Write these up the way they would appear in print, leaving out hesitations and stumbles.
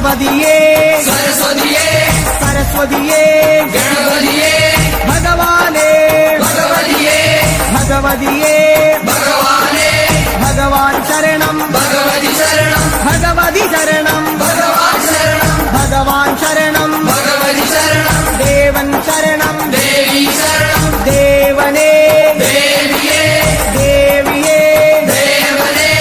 ഗണപതിയേ സരസ്വതിയേ സരസ്വതിയേ ഗണപതിയേ ഭഗവാനേ ഭഗവതിയേ ഭഗവതിയേ ഭഗവാനേ ഭഗവാൻ ശരണം ഭഗവതി ശരണം ഭഗവതി ശരണം ഭഗവാൻ ശരണം ഭഗവാൻ ശരണം ഭഗവതി ശരണം ദേവൻ ശരണം ദേവി ശരണം ദേവനേ ദേവിയേ ദേവിയേ ദേവനേ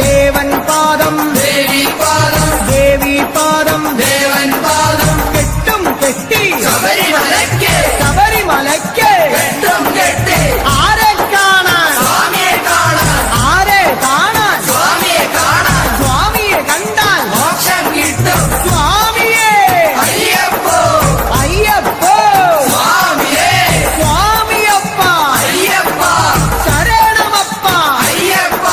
ദേവൻ പാദം ദേവി പാദം ദേവി പാദം ദേവൻ പാദം കെട്ടും കെട്ടി ശബരിമലയ്ക്ക് ശബരിമലയ്ക്ക് കെട്ടും കെട്ടി ആരെ കാണാൻ സ്വാമിയെ കാണാൻ ആരെ കാണാൻ സ്വാമിയെ കാണാൻ സ്വാമിയെ കണ്ടാൽ മോക്ഷം കിട്ടും സ്വാമിയേ അയ്യപ്പോ അയ്യപ്പോ സ്വാമിയേ സ്വാമിയപ്പ അയ്യപ്പ ശരണമപ്പ അയ്യപ്പ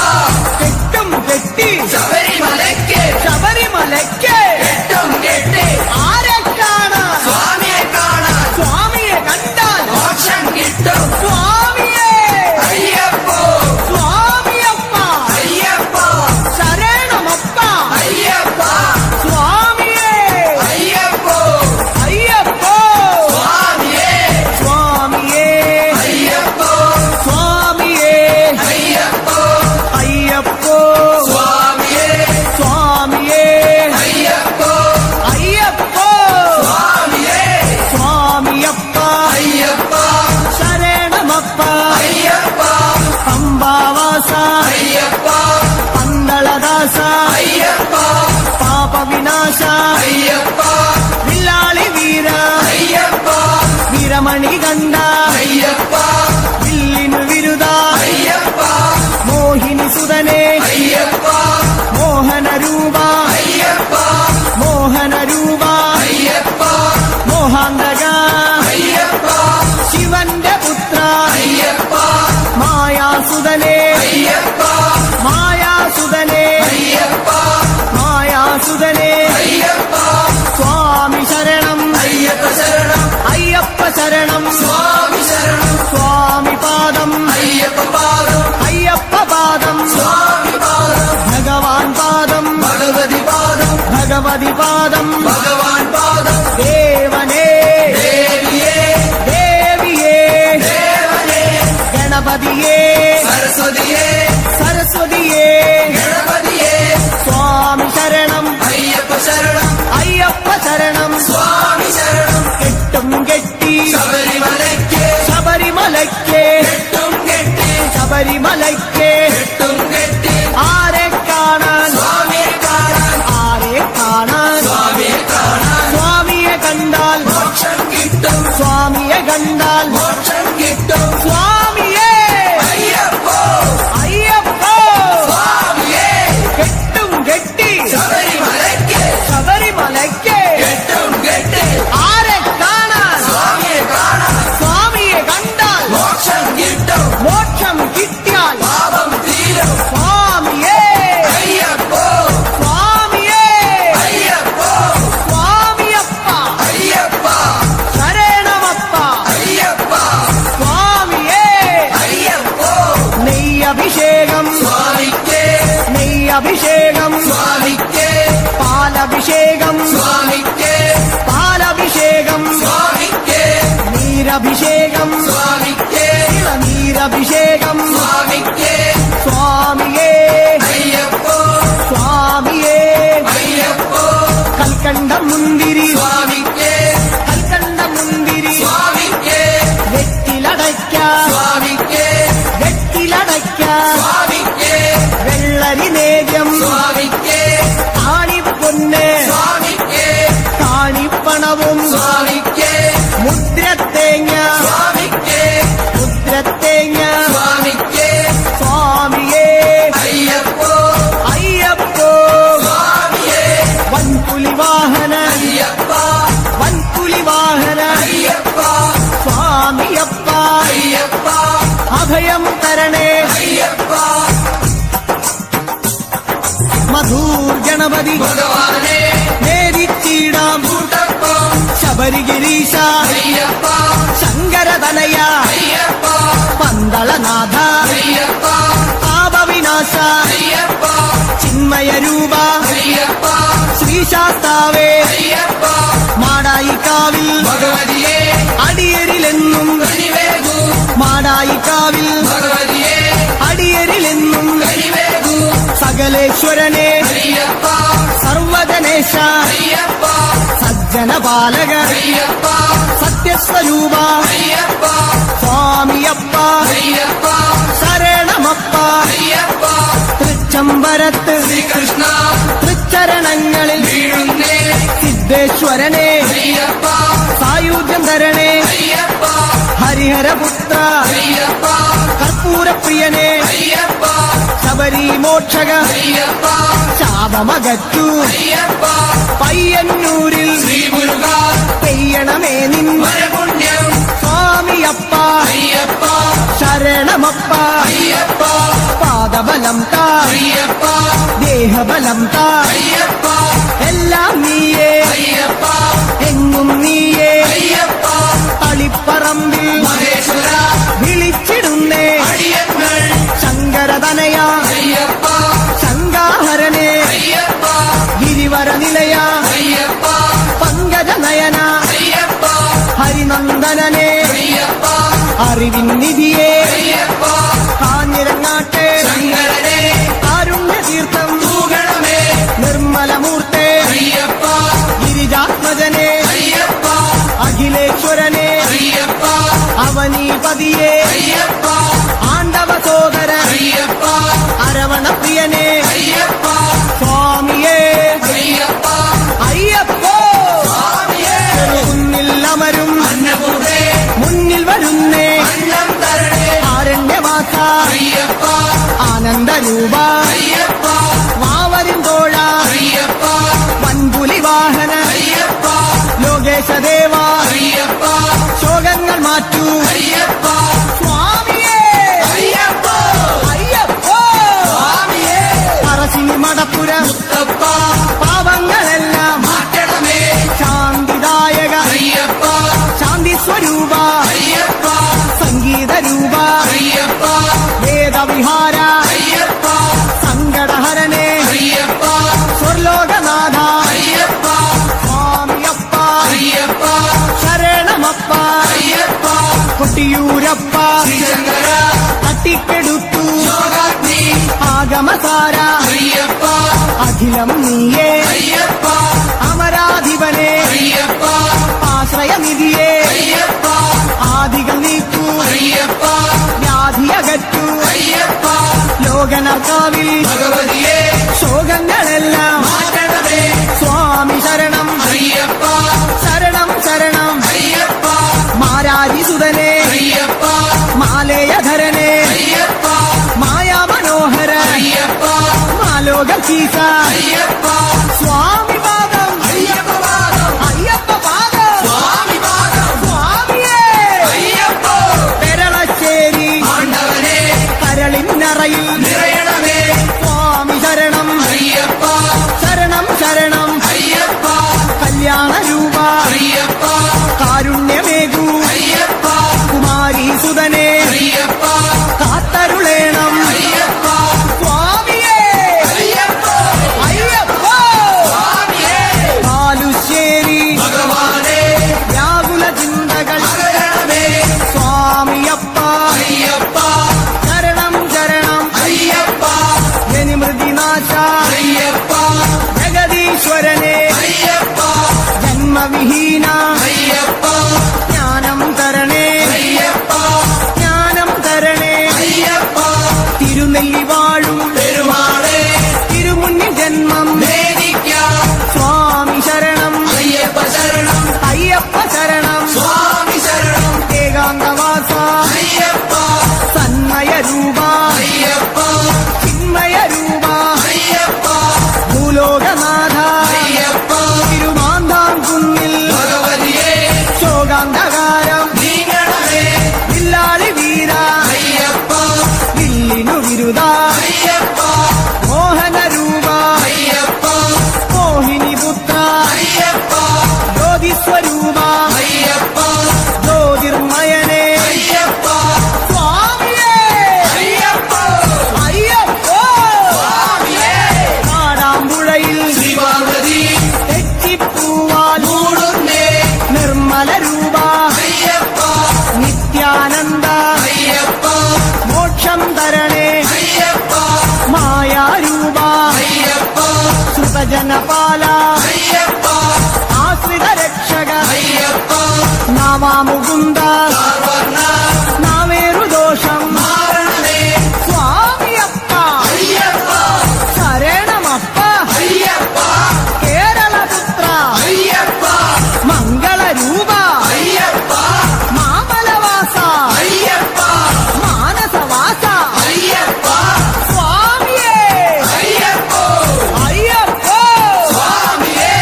കെട്ടും കെട്ടി ശബരിമലയ്ക്ക് ശബരിമലയ്ക്ക് കെട്ടും കെട്ടി ആരെ കാണാൻ സ്വാമിയെ കാണാൻ സ്വാമിയെ കണ്ടാൽ മോക്ഷം കിട്ടും സ്വാമിയേ അയ്യപ്പോ സ്വാമിയപ്പ അയ്യപ്പ ശരണമപ്പ അയ്യപ്പ സ്വാമിയേ അയ്യപ്പോ അയ്യപ്പോ സ്വാമിയേ സ്വാമിയേ അയ്യപ്പോ സ്വാമിയേ അയ്യപ്പോ അയ്യപ്പോ സ്വാമിയേ സ്വാമിയേ അയ്യപ്പോ അയ്യപ്പോ സ്വാമിയേ സ്വാമിയപ്പ അയ്യപ്പ ശരണമപ്പ അയ്യപ്പ പമ്പാവാസ അയ്യപ്പ പന്തളദാസ അയ്യപ്പ പാപവിനാശ അയ്യപ്പ വില്ലാളി വീര അയ്യപ്പ വീരമണി കണ്ട അയ്യപ്പ വില്ലിനു വിരുദ അയ്യപ്പ മോഹിനി സുതനേ അയ്യപ്പ മോഹനരൂപ അയ്യപ്പ മോഹനരൂപ അയ്യപ്പ മോഹാന്തക അയ്യപ്പ ശിവന്റെ പുത്ര അയ്യപ്പ മായാസുതനേ അയ്യപ്പ മായാസുതനേ അയ്യപ്പ മായാസുതനേ അയ്യപ്പ സ്വാമി ശരണം അയ്യപ്പ ശരണം അയ്യപ്പ ശരണം സ്വാമി ശരണം സ്വാമി പാദം അയ്യപ്പ പാദം അയ്യപ്പ പാദം സ്വാമി പാദം ഭഗവാൻ പാദം ഭഗവതി പാദം ഭഗവതി പാദം ഭഗവാൻ പാദം ദേവനേ ദേവിയേ ദേവിയേ ദേവനേ ഗണപതിയേ സരസ്വതിയേ സരസ്വതിയേ ഗണപതിയേ സ്വാമി ശരണം അയ്യപ്പ ശരണം അയ്യപ്പ ശരണം സ്വാമി ശരണം കെട്ടും കെട്ടി ശബരിമലയ്ക്ക് ശബരിമലയ്ക്ക് കെട്ടും കെട്ടി ശബരിമലയ്ക്ക് കെട്ടും കെട്ടി ആരെ കാണാൻ സ്വാമിയെ കാണാൻ ആരെ കാണാൻ സ്വാമിയെ കാണാൻ സ്വാമിയെ കണ്ടാൽ മോക്ഷം കിട്ടും സ്വാമിയെ കണ്ടാൽ മോക്ഷം കിട്ടും സ്വാമിയേ അയ്യപ്പോ അയ്യപ്പോ സ്വാമിയേ കെട്ടും കെട്ടി ശബരിമലയ്ക്ക് ശബരിമലയ്ക്ക് കെട്ടും കെട്ടി ആരെ കാണാൻ സ്വാമിയെ കാണാൻ സ്വാമിയെ കണ്ടാൽ മോക്ഷം കിട്ടും മോക്ഷം കിട്ടിയാൽ പാപം തീരും സ്വാമിയേ അയ്യപ്പോ സ്വാമിയേ അയ്യപ്പോ സ്വാമിയപ്പ അയ്യപ്പ ശരണമപ്പ അയ്യപ്പ സ്വാമിയേ അയ്യപ്പോ നെയ്യഭിഷേകം സ്വാമിക്ക് നെയ്യഭിഷേകം സ്വാമിക്ക് പാലഭിഷേകം സ്വാമിക്ക് പാലഭിഷേകം സ്വാമിക്ക് നീരഭിഷേകം സ്വാമിക്ക് നീരഭിഷേകം സ്വാമിക്ക് സ്വാമിയേ അയ്യപ്പോ സ്വാമിയേ അയ്യപ്പോ കൽക്കണ്ട മുന്തിരി സ്വാമിക്ക് കൽക്കണ്ട മുന്തിരി സ്വാമിക്ക് വെറ്റിലടയ്ക്ക സ്വാമിക്ക് വെറ്റിലടയ്ക്ക സ്വാമിക്ക് വെള്ളരി നേദ്യം സ്വാമിക്ക് കാണിപ്പൊന്ന് സ്വാമിക്ക് കാണിപ്പണവും സ്വാമിക്ക് മുദ്രത്തേങ്ങ സ്വാമിക്ക് മുദ്രത്തേങ്ങ സ്വാമിക്ക് സ്വാമിയേ അയ്യപ്പോ അയ്യപ്പോ സ്വാമിയേ വൻപുലി വാഹന അയ്യപ്പ വൻപുലി വാഹന അയ്യപ്പ സ്വാമിയപ്പ അയ്യപ്പ അഭയം തരണേ അയ്യപ്പ മധൂർ ഗണപതി ഭഗവാനേ നേരിച്ചിടാം കൂട്ടപ്പം ശബരിഗിരീശ അയ്യപ്പ ശങ്കരതനയ അയ്യപ്പ പന്തളനാഥ അയ്യപ്പ പാപവിനാശ അയ്യപ്പ ചിന്മയ രൂപ അയ്യപ്പ ശ്രീ മഹിഷാസ്താവേ അയ്യപ്പ മാടായിക്കാവിൽ ഭഗവതിയെ അടിയരിലെന്നും കനിവേകൂ മാടായിക്കാവിൽ ഭഗവതിയെ അടിയരിലെന്നും കനിവേകൂ സകലേശ്വരനെ അയ്യപ്പ സർവജനേശ അയ്യപ്പ സജ്ജനപാലക അയ്യപ്പ സത്യസ്വരൂപ അയ്യപ്പ സ്വാമിയപ്പ അയ്യപ്പ ശരണമപ്പ അയ്യപ്പ തൃച്ചംബരത്ത് ശ്രീകൃഷ്ണ തൃച്ചരണങ്ങളിൽ വീഴുന്നേ സിദ്ധേശ്വരനെ അയ്യപ്പ സായുജ്യം തരണേ അയ്യപ്പ ഹരിഹരപുത്ര അയ്യപ്പ കർപ്പൂരപ്രിയനെ അയ്യപ്പ ശബരി മോക്ഷക അയ്യപ്പ ശാപമകറ്റു അയ്യപ്പ പയ്യന്നൂരിൽ ശ്രീമുരുക പെയ്യണമേ നിൻ വരപുണ്യം സ്വാമിയപ്പ അയ്യപ്പ ശരണമപ്പ അയ്യപ്പ പാദബലം താ അയ്യപ്പ ദേഹബലം താ അയ്യപ്പ എല്ലാം നീയേ അയ്യപ്പ എങ്ങും നീയേ അയ്യപ്പ തളിപ്പറമ്പിൽ മഹേശ്വര വിളിച്ചിടുന്നേ അടിയങ്ങൾ ശങ്കരതനയ അയ്യപ്പ ശങ്കാഹരനെ അയ്യപ്പ ഗിരിവര നിലയ അയ്യപ്പ പങ്കജനയന അയ്യപ്പ ഹരിനന്ദനനെ അയ്യപ്പ അറിവിൻ നിധിയെ അയ്യപ്പ കാഞ്ഞിരങ്ങാട്ടെ ശങ്കരനെ കാരുണ്യതീർത്ഥം തൂകണമേ നിർമ്മലമൂർത്തെ അയ്യപ്പ ഗിരിജാത്മജനെ അയ്യപ്പ അഖിലേശ്വരനെ അയ്യപ്പ അവനീപതിയെ അയ്യപ്പ ആണ്ടവ സോദര അയ്യപ്പ അരവണപ്രിയനെ അയ്യപ്പ സ്വാമിയേ അയ്യപ്പ അയ്യപ്പോ സ്വാമിയേ മുന്നിൽ അമരും അന്നപൂർണേ മുന്നിൽ വരുന്നേ അന്നം തരണേ ആരണ്യവാസ അയ്യപ്പ ആനന്ദരൂപ അയ്യപ്പ വാവരും തോഴ അയ്യപ്പ വൻപുലി വാഹന അയ്യപ്പ ലോകേശദേവ അയ്യപ്പ ശോകങ്ങൾ മാറ്റൂ അയ്യപ്പ സ്വാമിയേ അയ്യപ്പ അയ്യപ്പോ സ്വാമിയേ പറശ്ശിനി മടപ്പുരം മുത്തപ്പ പാവങ്ങളെല്ലാം മാറ്റണമേ ശാന്തിദായക അയ്യപ്പ ശാന്തി സ്വരൂപ അയ്യപ്പ സംഗീതരൂപ അയ്യപ്പ വേദവിഹാര അയ്യപ്പ സങ്കടഹരനെ അയ്യപ്പ സ്വർലോകനാഥ അയ്യപ്പ സ്വാമിയപ്പ അയ്യപ്പ ശരണമപ്പ അയ്യപ്പ കൊട്ടിയൂരപ്പ ശ്രീശങ്കര തട്ടിക്കെടുത്തു യോഗാഗ്നി ആഗമസാര അയ്യപ്പ അഖിലം നീയേ അയ്യപ്പ അമരാധിപനെ അയ്യപ്പ ആശ്രയനിധിയെ അയ്യപ്പ ആദികൾ നീക്കൂ അയ്യപ്പ വ്യാധിയകറ്റു അയ്യപ്പ ലോകനർക്കാവിൽ ഭഗവതിയെ ശോകങ്ങളെല്ലാം മാറ്റണമേ സ്വാമി ശരണം അയ്യപ്പ ശരണം ശരണം അയ്യപ്പ മാരാരിസുതനെ അയ്യപ്പ മാലേയധരനെ അയ്യപ്പ മായാമനോഹര അയ്യപ്പ മാലോകീസ അയ്യപ്പ സ്വാമി പാദം അയ്യപ്പ പാദം അയ്യപ്പ പാദം സ്വാമി പാദം സ്വാമിയേ അയ്യപ്പ പെരളശ്ശേരി ആണ്ടവനെ കരളിന്നറയിൽ നിറയണമേ സ്വാമി ശരണം അയ്യപ്പ ശരണം ശരണം അയ്യപ്പ കല്യാണരൂപ അയ്യപ്പ കാരുണ്യമേകൂ അയ്യപ്പ കുമാരീസുതനെ അയ്യപ്പ കാത്തരുളേണം അയ്യപ്പ സ്വാമിയേ അയ്യപ്പ അയ്യപ്പ നാവാ മുകുന്ദ സർവർണ്ണ നാവേറു ദോഷം മാറണമേ സ്വാമിയപ്പ അയ്യപ്പ ശരണമപ്പ അയ്യപ്പ കേരളപുത്ര അയ്യപ്പ മംഗളരൂപ അയ്യപ്പ മാമലവാസ അയ്യപ്പ മാനസവാസ അയ്യപ്പ സ്വാമിയേ അയ്യപ്പോ അയ്യപ്പോ സ്വാമിയേ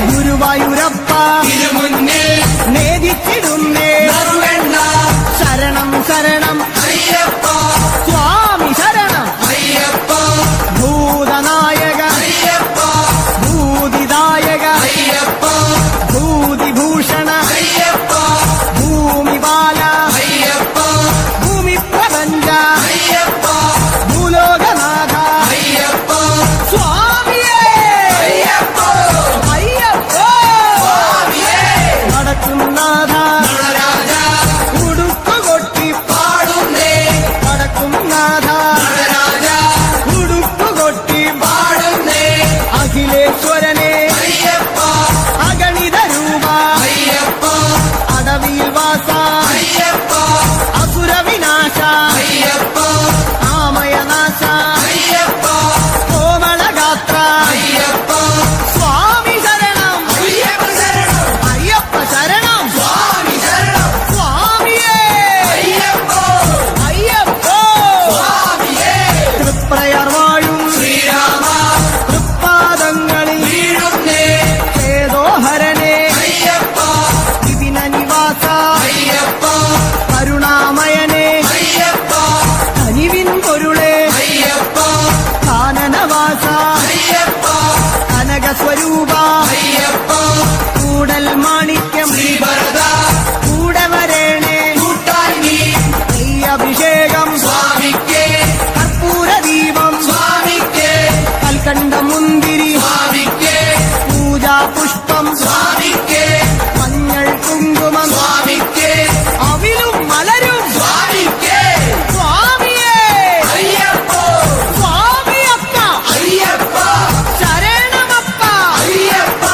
ഗുരുവായൂരപ്പ തിരുമുന്നിൽ നേദിച്ചിടുന്നേ നറുവെണ്ണ ശരണം ശരണം അയ്യപ്പ സ്വാമി ശരണം അയ്യപ്പ ഭൂതനായക അയ്യപ്പ ഭൂതിദായക അയ്യപ്പ ഭൂതിഭൂഷണ അയ്യപ്പ ഭൂമിപാല അയ്യപ്പ ഭൂമി പ്രപഞ്ച അയ്യപ്പ ഭൂലോകനാഥ അയ്യപ്പ സ്വാമിയേ അയ്യപ്പോ അയ്യപ്പോ സ്വാമിയേ വടക്കുംനാഥ നടരാജ ഉടുക്കുകൊട്ടി പാടുന്നേ വടക്കുംനാഥ നടരാജ ഉടുക്കുകൊട്ടി പാടുന്നേ അഖിലേശ്വരനെ അയ്യപ്പ അഗണിത രൂപ അയ്യപ്പ അടവിൽ വാസ അയ്യപ്പ അസുര വിനാശ അയ്യപ്പ ആമയനാശ അയ്യപ്പ കോമളഗാത്ര അയ്യപ്പ സ്വാമി ശരണം അയ്യപ്പ ശരണം അയ്യപ്പ ശരണം സ്വാമി ശരണം സ്വാമിയേ അയ്യപ്പോ അയ്യപ്പോ സ്വാമിയേ തൃപ്രയർ വാഴും ശ്രീരാമ തൃപ്പാദങ്ങളിൽ വീഴുന്നേ ചേതോഹരനെ അയ്യപ്പ വിപിന നിവാസ അയ്യപ്പ കരുണാമയനെ അയ്യപ്പ കനിവിൻ പൊരുളെ അയ്യപ്പ കാനനവാസ അയ്യപ്പ കനകസ്വരൂപ അയ്യപ്പ കൂടൽ മാണിക്യം ശ്രീഭരത കൂടെ വരേണേ കൂട്ടായി നീ നെയ്യഭിഷേകം സ്വാമിക്കേ കർപ്പൂരദീപം സ്വാമിക്കേ കൽക്കണ്ട മുന്തിരി സ്വാമിക്കേ പൂജാ പുഷ്പം സ്വാമിക്കേ മഞ്ഞൾ കുങ്കുമം സ്വാമിക്കേ അവിലും മലരും സ്വാമിക്കേ സ്വാമിയേ അയ്യപ്പോ സ്വാമിയപ്പ അയ്യപ്പ ശരണമപ്പ അയ്യപ്പ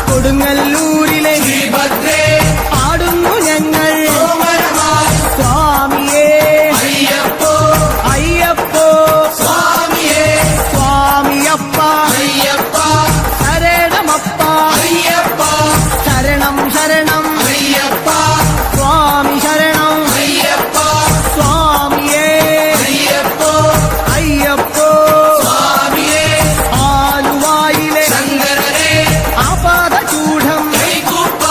കൊടുങ്ങല്ലൂരിലെ ശ്രീഭദ്രേ പാടുന്നു ഞങ്ങൾ ഓമനമായി സ്വാമിയേ അയ്യപ്പോ അയ്യപ്പോ സ്വാമിയേ സ്വാമിയപ്പ അയ്യപ്പ ശരണമപ്പ അയ്യപ്പ ശരണം ശരണം അയ്യപ്പ സ്വാമി ശരണം അയ്യപ്പ സ്വാമിയേ അയ്യപ്പോ അയ്യപ്പോ സ്വാമിയേ ആലുവായിലെ ശങ്കരനെ ആപാദചൂഢം കൈകൂപ്പ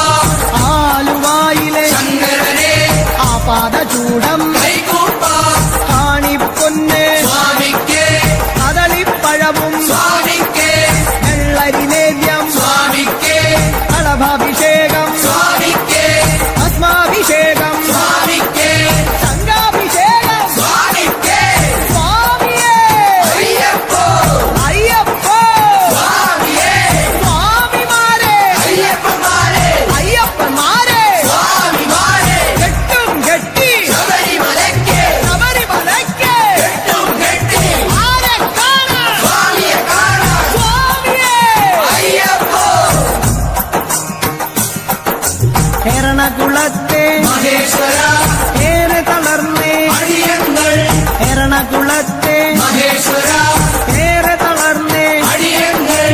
ആലുവായിലെ ശങ്കരനെ ആപാദചൂഢം കൈകൂപ്പ കാണിപ്പൊന്ന് സ്വാമിക്കേ കദളിപ്പഴവും സ്വാമിക്കേ വെള്ളരിനേദ്യം സ്വാമിക്കേ കളഭാഭിഷേകം സ്വാമിക്കേ ഭസ്മാഭിഷേകം സ്വാമിക്കേ സംഘാഭിഷേകം സ്വാമിക്കേ സ്വാമിയേ അയ്യപ്പോ അയ്യപ്പോ സ്വാമിയേ സ്വാമിമാരെ അയ്യപ്പന്മാരെ അയ്യപ്പന്മാരെ സ്വാമിമാരെ കെട്ടും കെട്ടി ശബരിമലയ്ക്ക് ശബരിമലയ്ക്ക് കെട്ടും കെട്ടി ആരെ കാണാൻ സ്വാമിയെ കാണാൻ സ്വാമിയേ അയ്യപ്പോ എറണകുളത്തെ മഹേശ്വര ഏറെ തളർന്നേ അടിയങ്ങൾ എറണകുളത്തെ മഹേശ്വര ഏറെ തളർന്നേ അടിയങ്ങൾ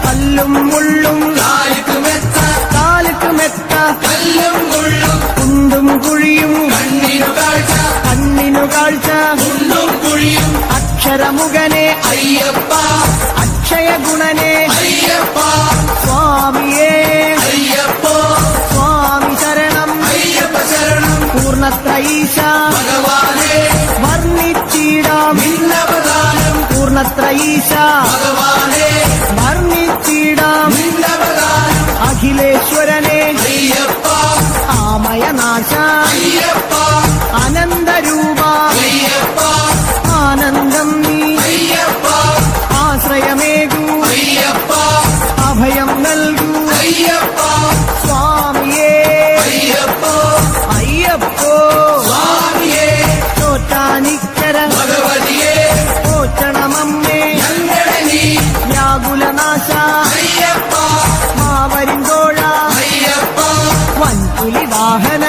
കല്ലും മുള്ളും കാലിക്കുമെത്ത കാലുക്ക് മെത്ത കല്ലും മുള്ളും കുണ്ടും കുഴിയും കണ്ണിനു കാഴ്ച കണ്ണിനു കാഴ്ച കുണ്ടും കുഴിയും അക്ഷരമുഖനെ അയ്യപ്പ അക്ഷയ ഗുണനെ അയ്യപ്പ സ്വാമിയേ അയ്യപ്പോ സ്വാമി ശരണം അയ്യപ്പ ശരണം പൂർണ്ണത്രയീശ ഭഗവാനെ വർണ്ണിച്ചിടാം നിന്നവദാനം പൂർണ്ണത്രയീശ ഭഗവാനെ വർണ്ണിച്ചിടാം നിന്നവദാനം അഖിലേശ്വരനെ അയ്യപ്പ ആമയനാശ അയ്യപ്പ അനന്തരൂപ അയ്യപ്പ ആനന്ദം നീ അയ്യപ്പ ആശ്രയമേകൂ അയ്യപ്പ അഭയം നൽകൂ അയ്യപ്പ സ്വാമിയേ അയ്യപ്പോ അയ്യപ്പോ സ്വാമിയേ ചോറ്റാനിക്കര ഭഗവതിയെ പോറ്റണമമ്മേ ഞങ്ങളെ നീ വ്യാകുലനാശ അയ്യപ്പ മാവരിന്തോഴ അയ്യപ്പ വൻപുലി വാഹന